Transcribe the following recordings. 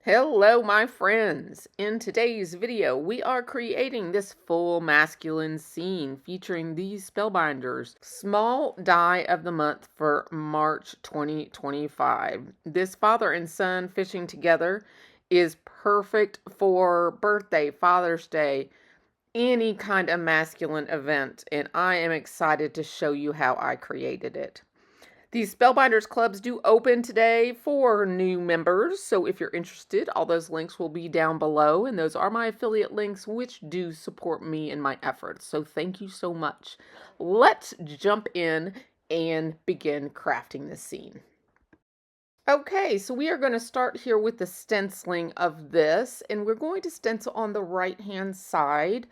Hello, my friends. In today's video, we are creating this full masculine scene featuring these Spellbinders. Small die of the month for March 2025. This father and son fishing together is perfect for birthday, Father's Day, any kind of masculine event, and I am excited to show you how I created it. These Spellbinders Clubs do open today for new members, so if you're interested, all those links will be down below, and those are my affiliate links, which do support me in my efforts, so thank you so much. Let's jump in and begin crafting this scene. Okay, so we are going to start here with the stenciling of this, and we're going to stencil on the right-hand side,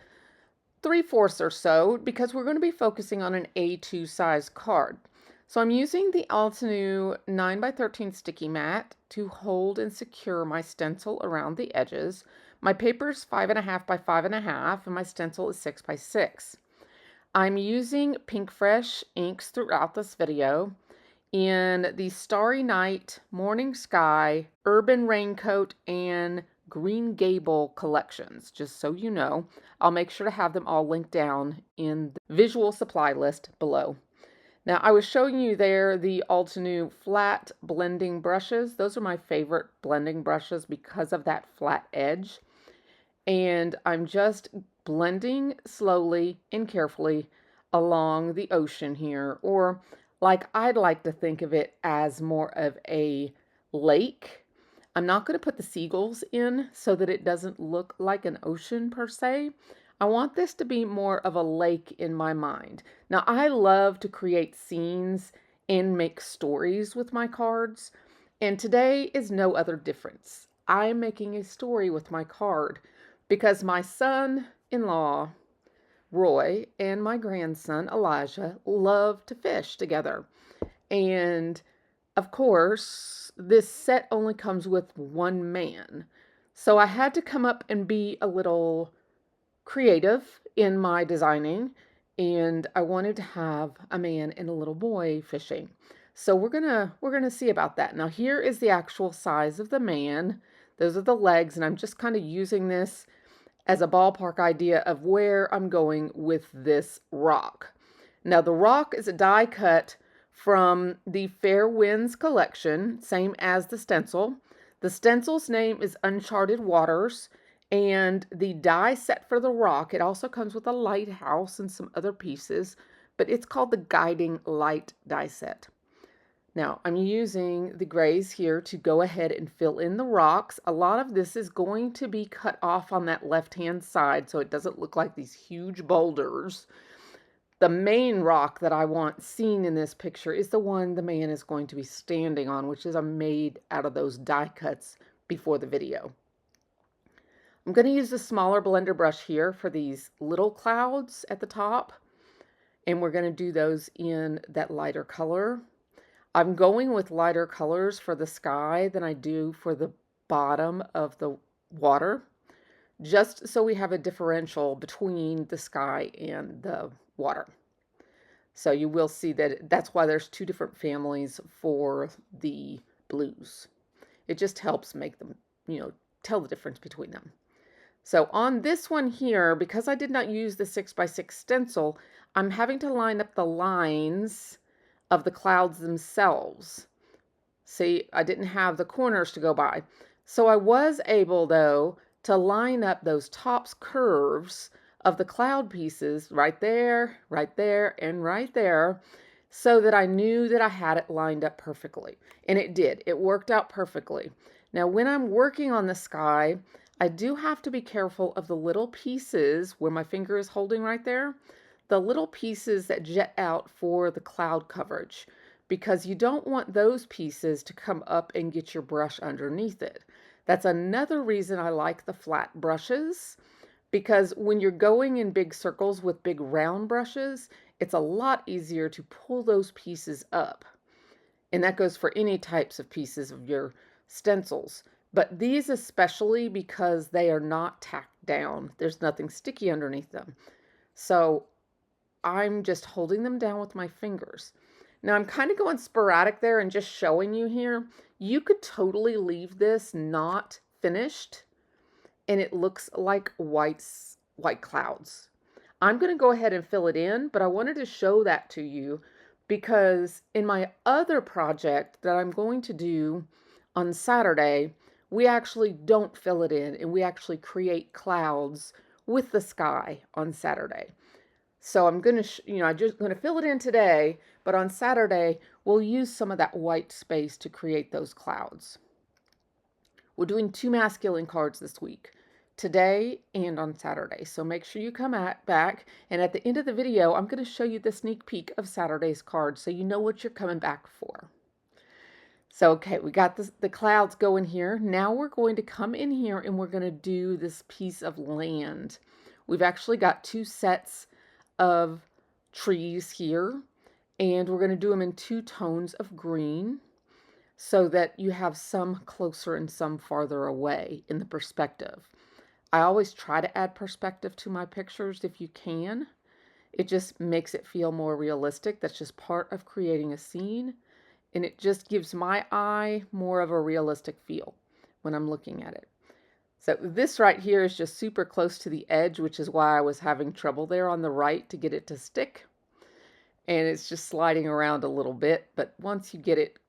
3/4 or so, because we're going to be focusing on an A2 size card. So I'm using the Altenew 9x13 sticky mat to hold and secure my stencil around the edges. My paper is 5.5 by 5.5 and my stencil is 6x6. I'm using Pink Fresh inks throughout this video in the Starry Night, Morning Sky, Urban Raincoat, and Green Gable collections, just so you know. I'll make sure to have them all linked down in the visual supply list below. Now, I was showing you there the Altenew flat blending brushes. Those are my favorite blending brushes because of that flat edge. And I'm just blending slowly and carefully along the ocean here, or like I'd like to think of it as more of a lake. I'm not going to put the seagulls in so that it doesn't look like an ocean per se. I want this to be more of a lake in my mind. Now, I love to create scenes and make stories with my cards, and today is no other difference. I'm making a story with my card because my son-in-law, Roy, and my grandson, Elijah, love to fish together. And of course, this set only comes with one man. So I had to come up and be a little creative in my designing, and I wanted to have a man and a little boy fishing. So we're gonna see about that. Now here is the actual size of the man. Those are the legs, and I'm just kind of using this as a ballpark idea of where I'm going with this rock. Now the rock is a die cut from the Fair Winds collection, same as the stencil. The stencil's name is Uncharted Waters, and the die set for the rock, it also comes with a lighthouse and some other pieces, but it's called the Guiding Light die set. Now, I'm using the grays here to go ahead and fill in the rocks. A lot of this is going to be cut off on that left-hand side so it doesn't look like these huge boulders. The main rock that I want seen in this picture is the one the man is going to be standing on, which is made out of those die cuts before the video. I'm going to use the smaller blender brush here for these little clouds at the top, and we're going to do those in that lighter color. I'm going with lighter colors for the sky than I do for the bottom of the water, just so we have a differential between the sky and the water. So you will see that that's why there's two different families for the blues. It just helps make them, tell the difference between them. So on this one here, because I did not use the 6x6 stencil, I'm having to line up the lines of the clouds themselves. See, I didn't have the corners to go by. So I was able, though, to line up those tops curves of the cloud pieces right there, and right there, so that I knew that I had it lined up perfectly. And it did. It worked out perfectly. Now, when I'm working on the sky, I do have to be careful of the little pieces where my finger is holding right there, the little pieces that jet out for the cloud coverage, because you don't want those pieces to come up and get your brush underneath it. That's another reason I like the flat brushes, because when you're going in big circles with big round brushes, it's a lot easier to pull those pieces up. And that goes for any types of pieces of your stencils. But these especially, because they are not tacked down. There's nothing sticky underneath them. So I'm just holding them down with my fingers. Now I'm kind of going sporadic there and just showing you here. You could totally leave this not finished and it looks like white clouds. I'm going to go ahead and fill it in, but I wanted to show that to you because in my other project that I'm going to do on Saturday, we actually don't fill it in and we actually create clouds with the sky on Saturday. So I'm going to, I'm just going to fill it in today, but on Saturday, we'll use some of that white space to create those clouds. We're doing 2 masculine cards this week, today and on Saturday. So make sure you come back. And at the end of the video, I'm going to show you the sneak peek of Saturday's cards so you know what you're coming back for. So, okay, we got the clouds going here. Now we're going to come in here and we're going to do this piece of land. We've actually got 2 sets of trees here, and we're going to do them in 2 tones of green so that you have some closer and some farther away in the perspective. I always try to add perspective to my pictures if you can. It just makes it feel more realistic. That's just part of creating a scene, and it just gives my eye more of a realistic feel when I'm looking at it. So this right here is just super close to the edge, which is why I was having trouble there on the right to get it to stick. And it's just sliding around a little bit, but once you get it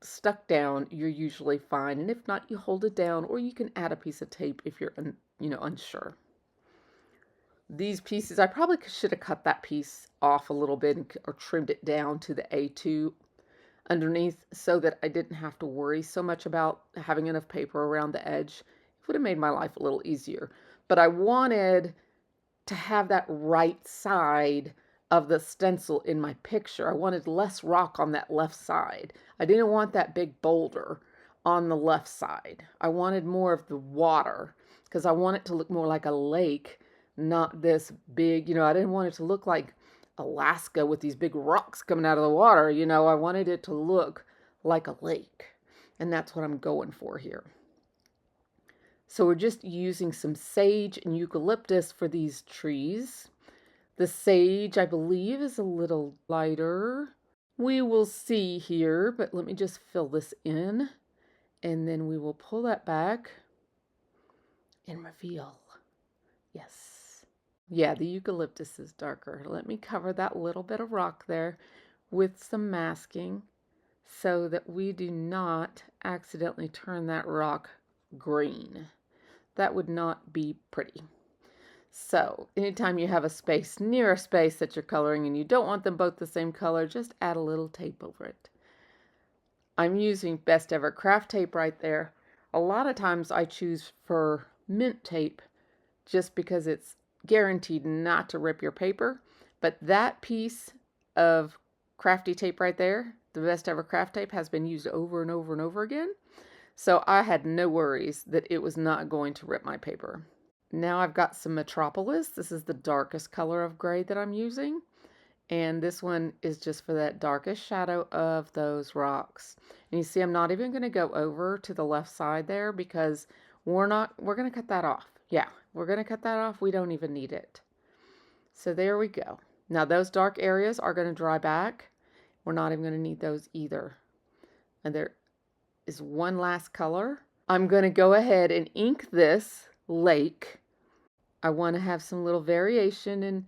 stuck down, you're usually fine. And if not, you hold it down, or you can add a piece of tape if you're unsure. These pieces, I probably should have cut that piece off a little bit or trimmed it down to the A2 underneath so that I didn't have to worry so much about having enough paper around the edge. It would have made my life a little easier. But I wanted to have that right side of the stencil in my picture. I wanted less rock on that left side. I didn't want that big boulder on the left side. I wanted more of the water because I want it to look more like a lake, not this big, I didn't want it to look like Alaska with these big rocks coming out of the water. I wanted it to look like a lake, and that's what I'm going for here. So we're just using some sage and eucalyptus for these trees. The sage, I believe, is a little lighter. We will see here, but let me just fill this in, and then we will pull that back and reveal. Yes. Yeah, the eucalyptus is darker. Let me cover that little bit of rock there with some masking so that we do not accidentally turn that rock green. That would not be pretty. So anytime you have a space near a space that you're coloring and you don't want them both the same color, just add a little tape over it. I'm using Best Ever Craft tape right there. A lot of times I choose for mint tape just because it's guaranteed not to rip your paper. But that piece of crafty tape right there, the Best Ever Craft tape, has been used over and over and over again. So I had no worries that it was not going to rip my paper. Now I've got some Metropolis. This is the darkest color of gray that I'm using. And this one is just for that darkest shadow of those rocks. And you see I'm not even going to go over to the left side there because we're going to cut that off. Yeah, we're going to cut that off. We don't even need it. So there we go. Now those dark areas are going to dry back. We're not even going to need those either. And there is one last color. I'm going to go ahead and ink this lake. I want to have some little variation in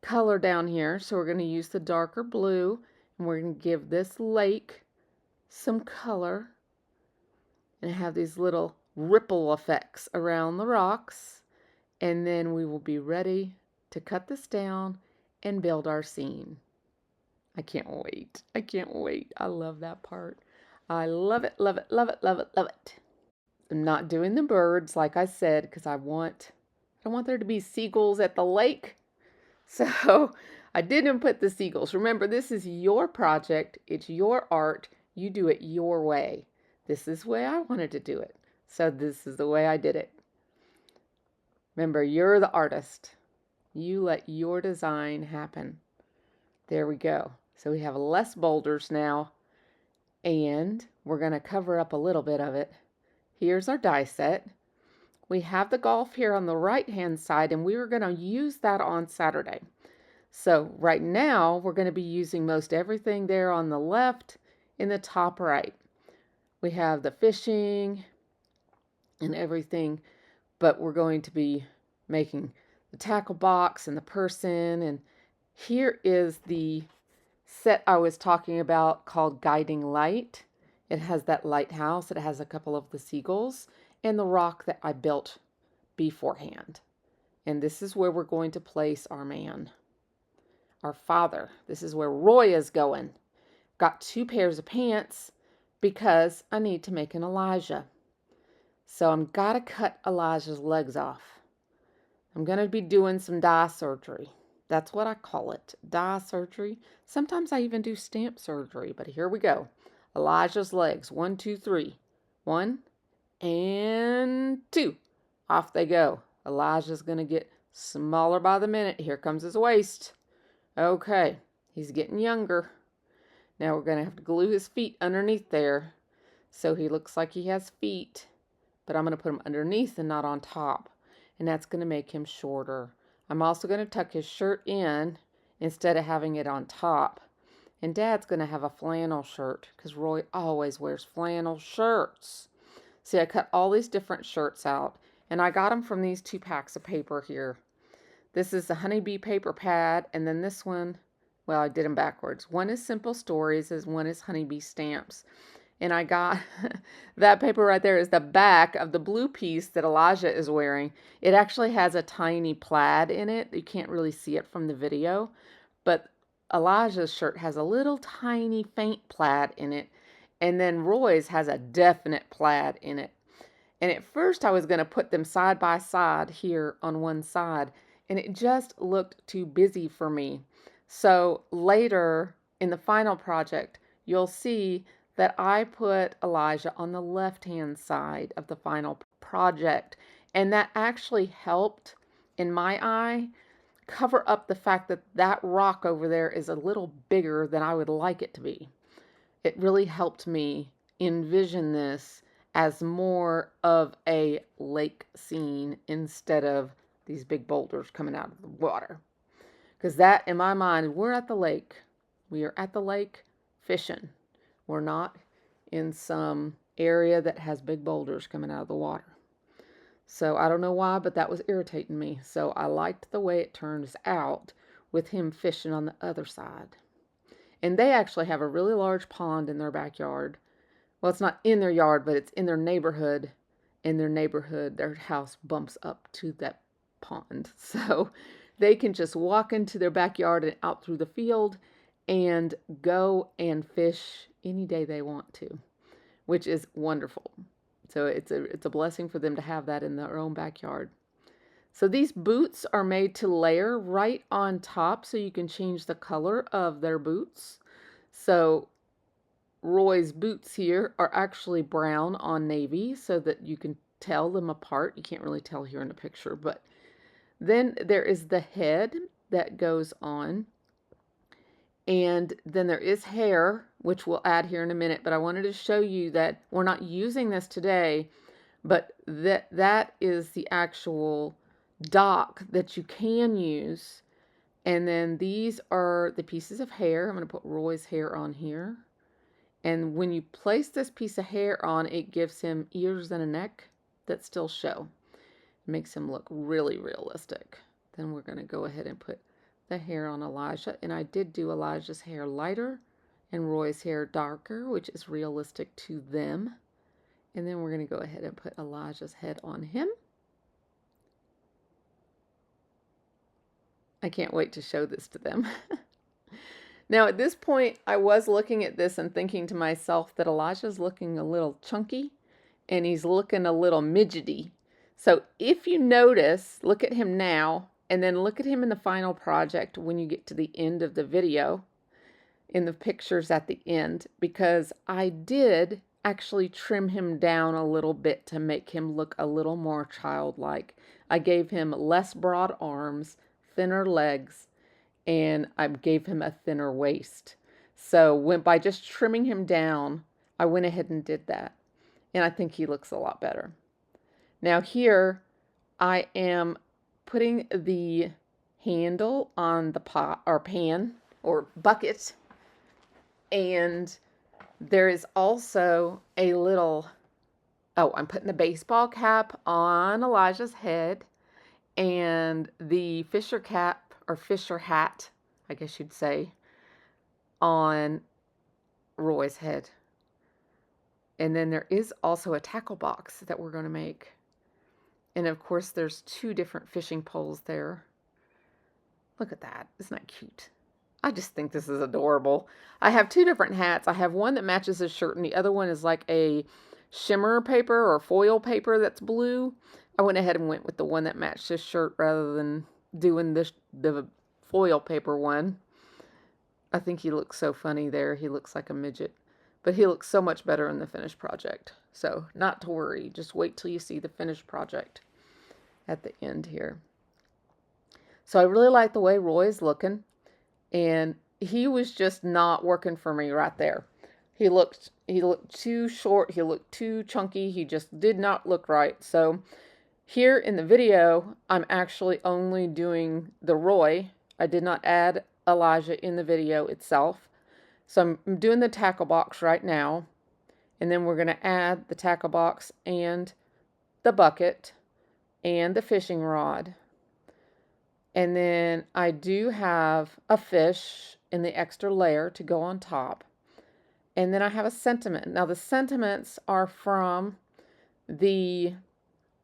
color down here, so we're going to use the darker blue, and we're going to give this lake some color and have these little ripple effects around the rocks, and then we will be ready to cut this down and build our scene. I can't wait. I can't wait. I love that part. I love it, love it, love it, love it, love it. I'm not doing the birds like I said because I don't want there to be seagulls at the lake. So I didn't put the seagulls. Remember, this is your project. It's your art. You do it your way. This is the way I wanted to do it. So this is the way I did it. Remember, you're the artist. You let your design happen. There we go. So we have less boulders now, and we're going to cover up a little bit of it. Here's our die set. We have the golf here on the right hand side, and we were going to use that on Saturday. So right now we're going to be using most everything there on the left in the top right. We have the fishing and everything, but we're going to be making the tackle box and the person. And here is the set I was talking about called Guiding Light. It has that lighthouse, it has a couple of the seagulls, and the rock that I built beforehand. And this is where we're going to place our man, our father. This is where Roy is going. Got 2 pairs of pants because I need to make an Elijah. So I'm gotta cut Elijah's legs off. I'm gonna be doing some dye surgery. That's what I call it, dye surgery. Sometimes I even do stamp surgery, but here we go. Elijah's legs, 1, 2, 3. 1 and 2. Off they go. Elijah's gonna get smaller by the minute. Here comes his waist. Okay, he's getting younger. Now we're gonna have to glue his feet underneath there so he looks like he has feet, but I'm gonna put him underneath and not on top, and that's gonna make him shorter. I'm also gonna tuck his shirt in instead of having it on top. And Dad's gonna have a flannel shirt because Roy always wears flannel shirts. See, I cut all these different shirts out, and I got them from these 2 packs of paper here. This is the Honeybee paper pad, and then this one, well, I did them backwards. One is Simple Stories, and one is Honeybee Stamps. And I got that paper right there is the back of the blue piece that Elijah is wearing. It actually has a tiny plaid in it. You can't really see it from the video, but Elijah's shirt has a little tiny faint plaid in it, and then Roy's has a definite plaid in it. And at first I was going to put them side by side here on one side, and it just looked too busy for me. So later in the final project, you'll see that I put Elijah on the left-hand side of the final project, and that actually helped, in my eye, cover up the fact that that rock over there is a little bigger than I would like it to be. It really helped me envision this as more of a lake scene instead of these big boulders coming out of the water. Because that, in my mind, we're at the lake. We are at the lake fishing. We're not in some area that has big boulders coming out of the water. So I don't know why, but that was irritating me. So I liked the way it turns out with him fishing on the other side. And they actually have a really large pond in their backyard. Well, it's not in their yard, but it's in their neighborhood. In their neighborhood, their house bumps up to that pond. So they can just walk into their backyard and out through the field and go and fish any day they want to, which is wonderful. So it's a blessing for them to have that in their own backyard. So these boots are made to layer right on top so you can change the color of their boots. So Roy's boots here are actually brown on navy so that you can tell them apart. You can't really tell here in the picture, but then there is the head that goes on. And then there is hair, which we'll add here in a minute, but I wanted to show you that we're not using this today, but that is the actual dock that you can use. And then these are the pieces of hair. I'm going to put Roy's hair on here. And when you place this piece of hair on, it gives him ears and a neck that still show. It makes him look really realistic. Then we're going to go ahead and put the hair on Elijah, and I did do Elijah's hair lighter and Roy's hair darker, which is realistic to them. And then we're going to go ahead and put Elijah's head on him. I can't wait to show this to them. Now at this point I was looking at this and thinking to myself that Elijah's looking a little chunky and he's looking a little midgety. So if you notice, look at him now, and then look at him in the final project when you get to the end of the video, in the pictures at the end, because I did actually trim him down a little bit to make him look a little more childlike. I gave him less broad arms, thinner legs, and I gave him a thinner waist. So by just trimming him down, I went ahead and did that. And I think he looks a lot better. Now here, I am putting the handle on the pot or pan or bucket, and there is also a little Oh, I'm putting the baseball cap on Elijah's head and the Fisher cap, or Fisher hat, I guess you'd say, on Roy's head. And then there is also a tackle box that we're going to make. And of course, there's 2 different fishing poles there. Look at that. Isn't that cute? I just think this is adorable. I have 2 different hats. I have one that matches his shirt, and the other one is like a shimmer paper or foil paper that's blue. I went ahead and went with the one that matched his shirt rather than doing the foil paper one. I think he looks so funny there. He looks like a midget. But he looks so much better in the finished project. So not to worry. Just wait till you see the finished project at the end here. So I really like the way Roy is looking. And he was just not working for me right there. He looked too short. He looked too chunky. He just did not look right. So here in the video, I'm actually only doing the Roy. I did not add Elijah in the video itself. So I'm doing the tackle box right now. And then we're going to add the tackle box and the bucket and the fishing rod. And then I do have a fish in the extra layer to go on top. And then I have a sentiment. Now the sentiments are from the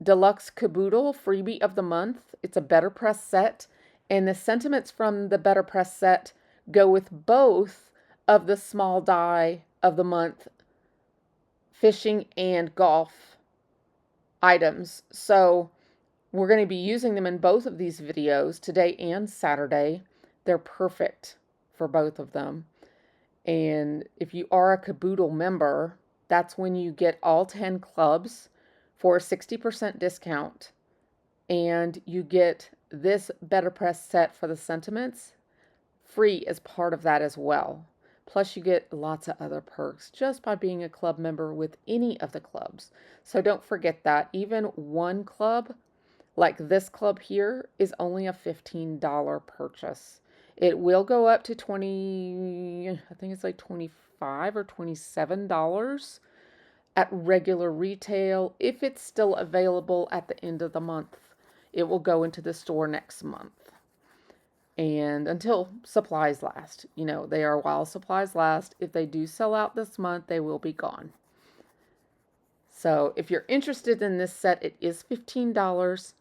Deluxe Caboodle freebie of the month. It's a Better Press set. And the sentiments from the Better Press set go with both of the small die of the month fishing and golf items. So we're going to be using them in both of these videos, today and Saturday. They're perfect for both of them. And if you are a Caboodle member, that's when you get all 10 clubs for a 60% discount. And you get this Better Press set for the sentiments free as part of that as well. Plus you get lots of other perks just by being a club member with any of the clubs. So don't forget that. Even one club, like this club here, is only a $15 purchase. It will go up to I think it's like $25 or $27 at regular retail if it's still available at the end of the month. It will go into the store next month. And until supplies last. You know, they are while supplies last. If they do sell out this month, they will be gone. So if you're interested in this set, it is $15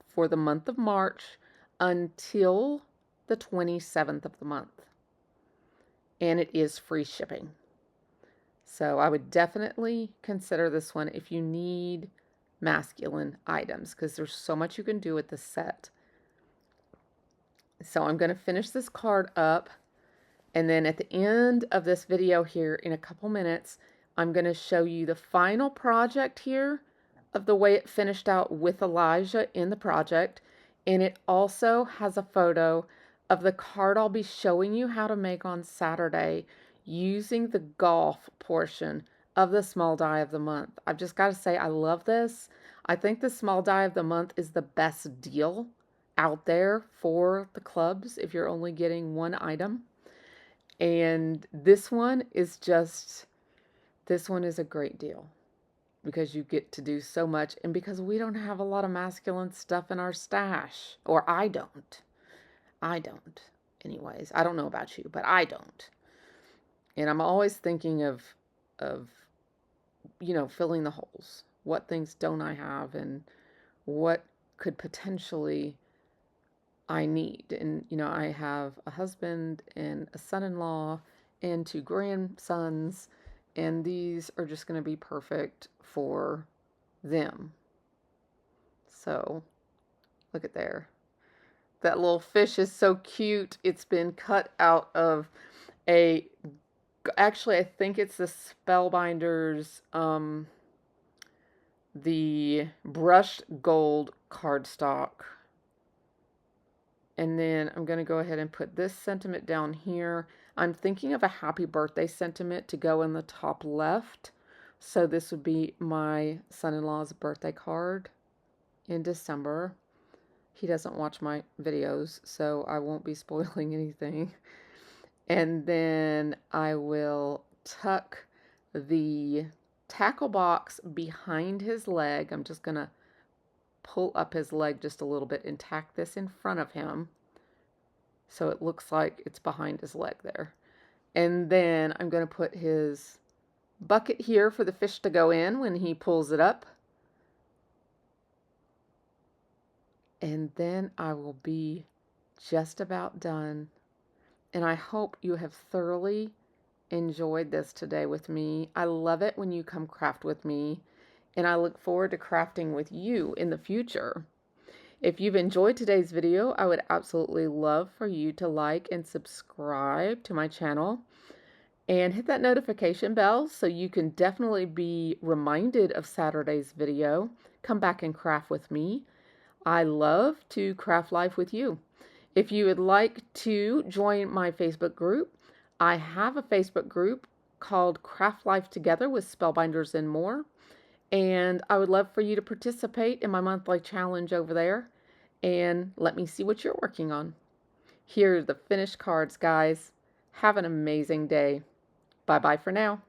for the month of March until the 27th of the month. And it is free shipping. So I would definitely consider this one if you need masculine items, because there's so much you can do with this set. So I'm going to finish this card up, and then at the end of this video here in a couple minutes, I'm going to show you the final project here of the way it finished out with Elijah in the project. And it also has a photo of the card I'll be showing you how to make on Saturday using the golf portion of the small die of the month. I've just got to say, I love this. I think the small die of the month is the best deal out there for the clubs if you're only getting one item. And this one is a great deal because you get to do so much, and because we don't have a lot of masculine stuff in our stash, or I don't anyways. I don't know about you, but I don't. And I'm always thinking of you know, filling the holes. What things don't I have, and what could potentially I need? And you know, I have a husband and a son-in-law and 2 grandsons, and these are just going to be perfect for them. So look at there. That little fish is so cute. It's been cut out of actually I think it's the Spellbinders the brushed gold cardstock. And then I'm going to go ahead and put this sentiment down here. I'm thinking of a happy birthday sentiment to go in the top left. So this would be my son-in-law's birthday card in December. He doesn't watch my videos, so I won't be spoiling anything. And then I will tuck the tackle box behind his leg. I'm just going to pull up his leg just a little bit and tack this in front of him so it looks like it's behind his leg there. And then I'm going to put his bucket here for the fish to go in when he pulls it up. And then I will be just about done. And I hope you have thoroughly enjoyed this today with me. I love it when you come craft with me, and I look forward to crafting with you in the future. If you've enjoyed today's video, I would absolutely love for you to like and subscribe to my channel and hit that notification bell so you can definitely be reminded of Saturday's video. Come back and craft with me. I love to craft life with you. If you would like to join my Facebook group, I have a Facebook group called Craft Life Together with Spellbinders and More. And I would love for you to participate in my monthly challenge over there and let me see what you're working on. Here are the finished cards, guys. Have an amazing day. Bye-bye for now.